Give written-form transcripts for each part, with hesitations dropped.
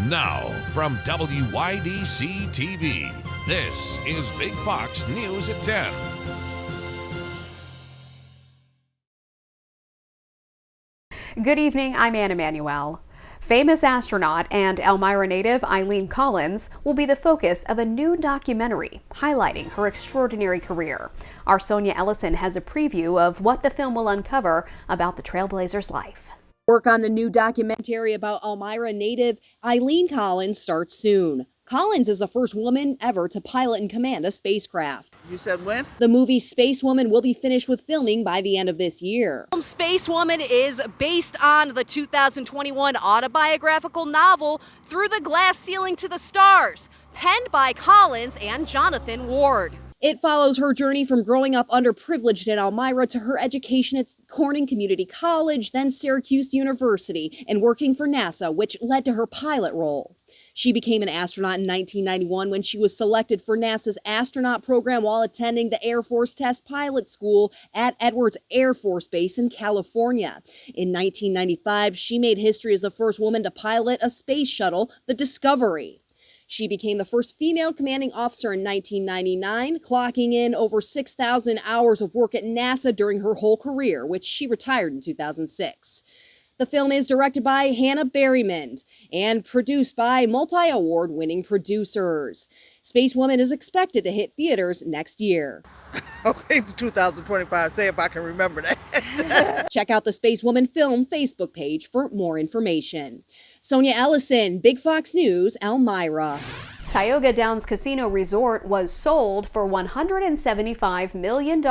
Now, from WYDC TV, this is Big Fox News at 10. Good evening, I'm Anna Manuel. Famous astronaut and Elmira native Eileen Collins will be the focus of a new documentary highlighting her extraordinary career. Our Sonia Ellison has a preview of what the film will uncover about the Trailblazer's life. Work on the new documentary about Elmira native Eileen Collins starts soon. Collins is the first woman ever to pilot and command a spacecraft. You said when? The movie Space Woman will be finished with filming by the end of this year. Space Woman is based on the 2021 autobiographical novel Through the Glass Ceiling to the Stars, penned by Collins and Jonathan Ward. It follows her journey from growing up underprivileged in Elmira to her education at Corning Community College, then Syracuse University, and working for NASA, which led to her pilot role. She became an astronaut in 1991 when she was selected for NASA's astronaut program while attending the Air Force Test Pilot School at Edwards Air Force Base in California. In 1995, she made history as the first woman to pilot a space shuttle, the Discovery. She became the first female commanding officer in 1999, clocking in over 6,000 hours of work at NASA during her whole career, which she retired in 2006. The film is directed by Hannah Berryman and produced by multi-award-winning producers. Space Woman is expected to hit theaters next year. Okay, 2025, say if I can remember that. Check out the Space Woman Film Facebook page for more information. Sonia Ellison, Big Fox News, Elmira. Tioga Downs Casino Resort was sold for $175 million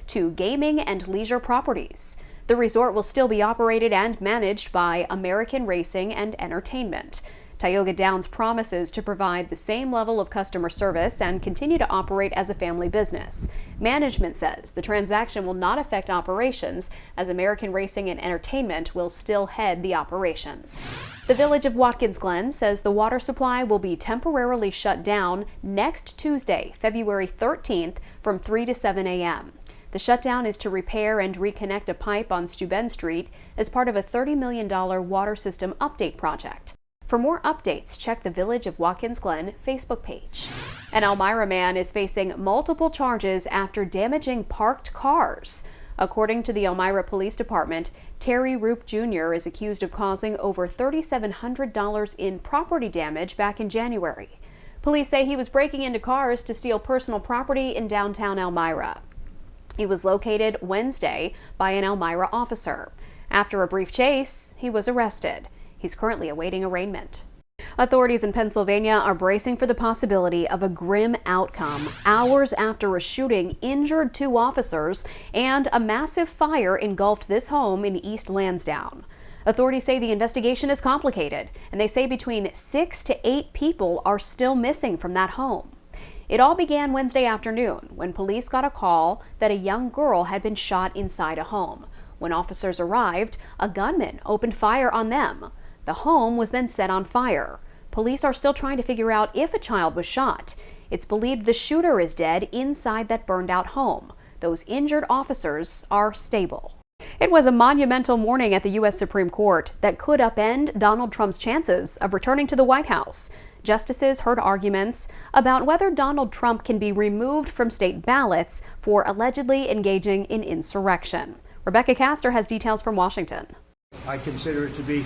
to Gaming and Leisure Properties. The resort will still be operated and managed by American Racing and Entertainment. Tioga Downs promises to provide the same level of customer service and continue to operate as a family business. Management says the transaction will not affect operations, as American Racing and Entertainment will still head the operations. The Village of Watkins Glen says the water supply will be temporarily shut down next Tuesday, February 13th from 3 to 7 a.m. The shutdown is to repair and reconnect a pipe on Steuben Street as part of a $30 million water system update project. For more updates, check the Village of Watkins Glen Facebook page. An Elmira man is facing multiple charges after damaging parked cars. According to the Elmira Police Department, Terry Roop Jr. is accused of causing over $3,700 in property damage back in January. Police say he was breaking into cars to steal personal property in downtown Elmira. He was located Wednesday by an Elmira officer. After a brief chase, he was arrested. He's currently awaiting arraignment. Authorities in Pennsylvania are bracing for the possibility of a grim outcome hours after a shooting injured 2 officers and a massive fire engulfed this home in East Lansdowne. Authorities say the investigation is complicated, and they say between 6 to 8 people are still missing from that home. It all began Wednesday afternoon when police got a call that a young girl had been shot inside a home. When officers arrived, a gunman opened fire on them. The home was then set on fire. Police are still trying to figure out if a child was shot. It's believed the shooter is dead inside that burned out home. Those injured officers are stable. It was a monumental morning at the U.S. Supreme Court that could upend Donald Trump's chances of returning to the White House. Justices heard arguments about whether Donald Trump can be removed from state ballots for allegedly engaging in insurrection. Rebecca Castor has details from Washington. I consider it to be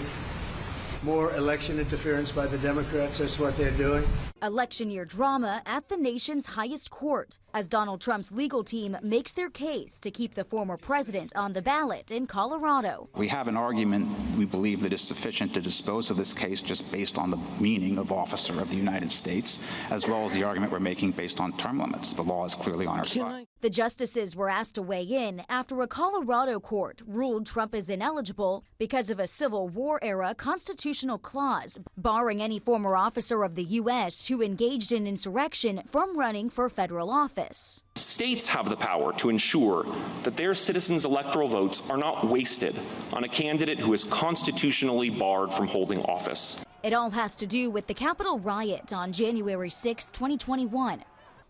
more election interference by the Democrats. That's what they're doing. Election year drama at the nation's highest court as Donald Trump's legal team makes their case to keep the former president on the ballot in Colorado. We have an argument we believe that is sufficient to dispose of this case just based on the meaning of officer of the United States, as well as the argument we're making based on term limits. The law is clearly on our side. The justices were asked to weigh in after a Colorado court ruled Trump is ineligible because of a Civil War-era constitutional clause barring any former officer of the U.S. who engaged in insurrection from running for federal office. States have the power to ensure that their citizens' electoral votes are not wasted on a candidate who is constitutionally barred from holding office. It all has to do with the Capitol riot on January 6, 2021.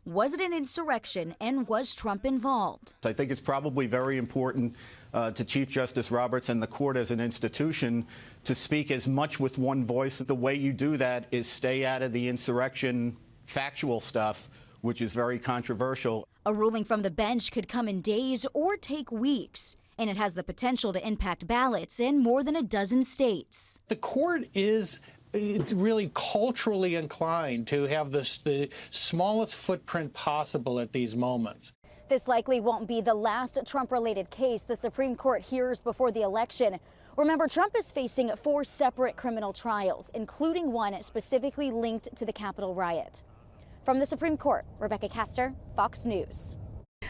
Was it an insurrection, and was Trump involved? I think it's probably very important to Chief Justice Roberts and the court as an institution to speak as much with one voice. The way you do that is stay out of the insurrection factual stuff, which is very controversial. A ruling from the bench could come in days or take weeks, and it has the potential to impact ballots in more than a dozen states. The court is really culturally inclined to have the smallest footprint possible at these moments. This likely won't be the last Trump-related case the Supreme Court hears before the election. Remember, Trump is facing 4 separate criminal trials, including one specifically linked to the Capitol riot. From the Supreme Court, Rebecca Castor, Fox News.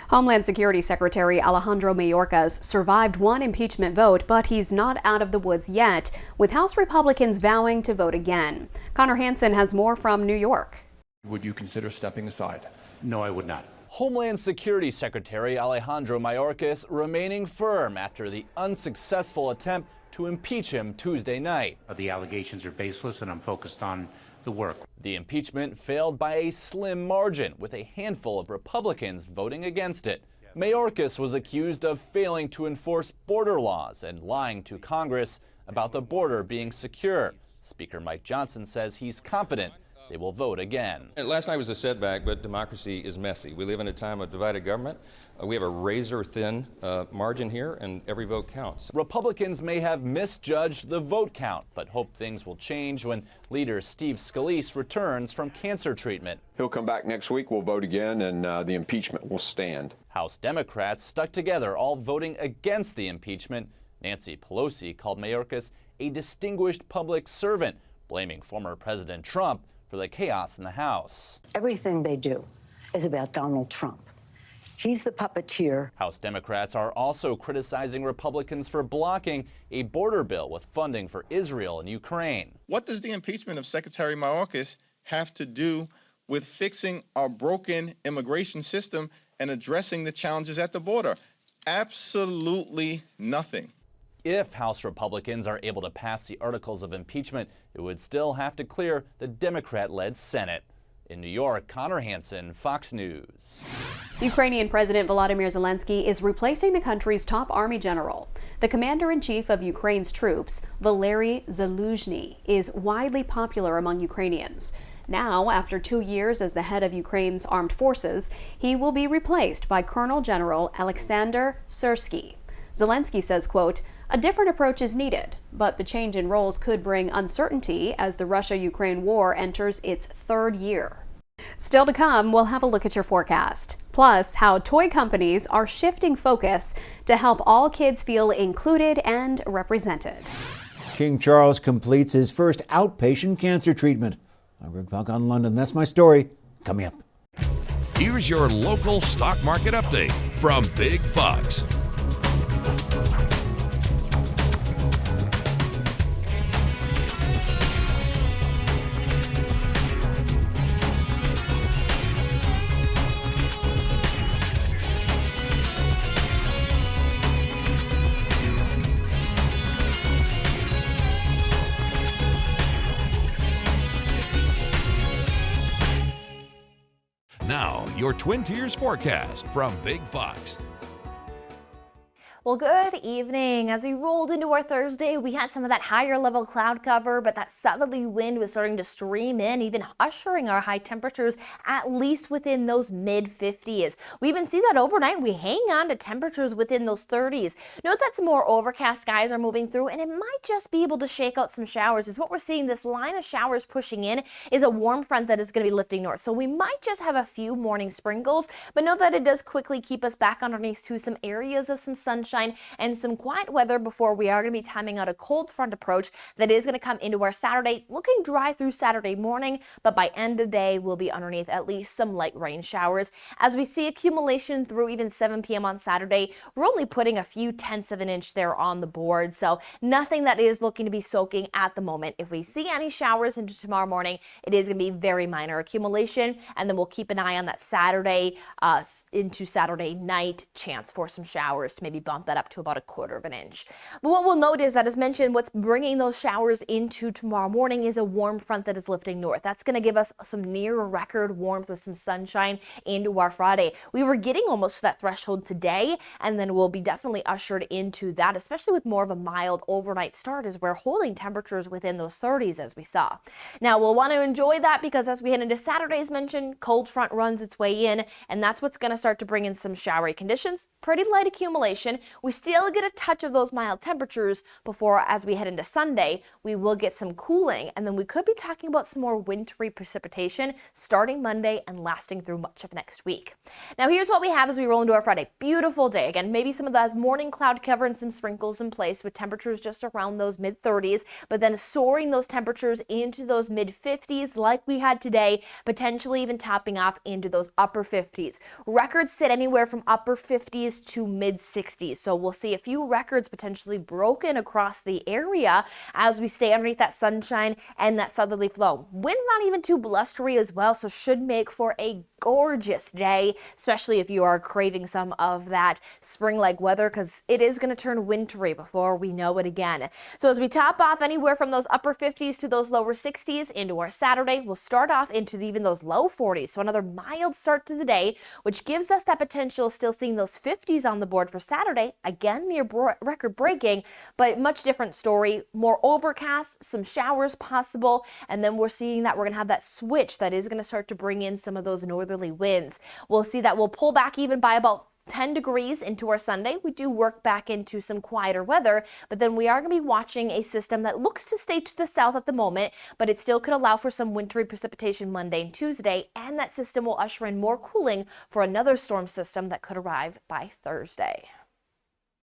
Homeland Security Secretary Alejandro Mayorkas survived one impeachment vote, but he's not out of the woods yet, with House Republicans vowing to vote again. Connor Hansen has more from New York. Would you consider stepping aside? No, I would not. Homeland Security Secretary Alejandro Mayorkas remaining firm after the unsuccessful attempt to impeach him Tuesday night. The allegations are baseless, and I'm focused on the work. The impeachment failed by a slim margin, with a handful of Republicans voting against it. Mayorkas was accused of failing to enforce border laws and lying to Congress about the border being secure. Speaker Mike Johnson says he's confident they will vote again. Last night was a setback, but democracy is messy. We live in a time of divided government. We have a razor-thin margin here, and every vote counts. Republicans may have misjudged the vote count, but hope things will change when leader Steve Scalise returns from cancer treatment. He'll come back next week, we'll vote again, and the impeachment will stand. House Democrats stuck together, all voting against the impeachment. Nancy Pelosi called Mayorkas a distinguished public servant, blaming former President Trump for the chaos in the House. Everything they do is about Donald Trump. He's the puppeteer. House Democrats are also criticizing Republicans for blocking a border bill with funding for Israel and Ukraine. What does the impeachment of Secretary Mayorkas have to do with fixing our broken immigration system and addressing the challenges at the border? Absolutely nothing. If House Republicans are able to pass the articles of impeachment, it would still have to clear the Democrat-led Senate. In New York, Connor Hansen, Fox News. Ukrainian President Volodymyr Zelensky is replacing the country's top army general. The commander-in-chief of Ukraine's troops, Valery Zaluzhny, is widely popular among Ukrainians. Now, after 2 years as the head of Ukraine's armed forces, he will be replaced by Colonel General Alexander Syrsky. Zelensky says, quote, "A different approach is needed, but the change in roles could bring uncertainty as the Russia-Ukraine war enters its 3rd year." Still to come, we'll have a look at your forecast. Plus, how toy companies are shifting focus to help all kids feel included and represented. King Charles completes his first outpatient cancer treatment. I'm Greg Falk on London. That's my story. Coming up. Here's your local stock market update from Big Fox. Now, your Twin Tiers forecast from Big Fox. Well, good evening. As we rolled into our Thursday, we had some of that higher level cloud cover, but that southerly wind was starting to stream in, even ushering our high temperatures at least within those mid-50s. We even see that overnight. We hang on to temperatures within those 30s. Note that some more overcast skies are moving through, and it might just be able to shake out some showers. Is what we're seeing. This line of showers pushing in is a warm front that is going to be lifting north. So we might just have a few morning sprinkles, but note that it does quickly keep us back underneath to some areas of some sunshine and some quiet weather before we are going to be timing out a cold front approach that is going to come into our Saturday, looking dry through Saturday morning, but by end of day we'll be underneath at least some light rain showers. As we see accumulation through even 7 p.m. on Saturday, we're only putting a few tenths of an inch there on the board, so nothing that is looking to be soaking at the moment. If we see any showers into tomorrow morning, it is going to be very minor accumulation, and then we'll keep an eye on that Saturday into Saturday night, chance for some showers to maybe bump bump that up to about 1/4 of an inch. But what we'll note is that, as mentioned, what's bringing those showers into tomorrow morning is a warm front that is lifting north. That's going to give us some near record warmth with some sunshine into our Friday. We were getting almost to that threshold today, and then we'll be definitely ushered into that, especially with more of a mild overnight start as we're holding temperatures within those 30s as we saw. Now we'll want to enjoy that because as we head into Saturday, as mentioned, cold front runs its way in, and that's what's going to start to bring in some showery conditions. Pretty light accumulation. We still get a touch of those mild temperatures before, as we head into Sunday, we will get some cooling, and then we could be talking about some more wintry precipitation starting Monday and lasting through much of next week. Now here's what we have as we roll into our Friday. Beautiful day. Again, maybe some of the morning cloud cover and some sprinkles in place with temperatures just around those mid-30s, but then soaring those temperatures into those mid-50s like we had today, potentially even topping off into those upper 50s. Records sit anywhere from upper 50s to mid-60s, so we'll see a few records potentially broken across the area as we stay underneath that sunshine and that southerly flow. Wind's not even too blustery as well, so should make for a gorgeous day, especially if you are craving some of that spring-like weather, because it is going to turn wintry before we know it again. So as we top off anywhere from those upper 50s to those lower 60s into our Saturday, we'll start off into even those low 40s. So another mild start to the day, which gives us that potential of still seeing those 50s on the board for Saturday. Again, near record breaking, but much different story. More overcast, some showers possible, and then we're seeing that we're going to have that switch that is going to start to bring in some of those northerly winds. We'll see that we'll pull back even by about 10 degrees into our Sunday. We do work back into some quieter weather, but then we are going to be watching a system that looks to stay to the south at the moment, but it still could allow for some wintry precipitation Monday and Tuesday, and that system will usher in more cooling for another storm system that could arrive by Thursday.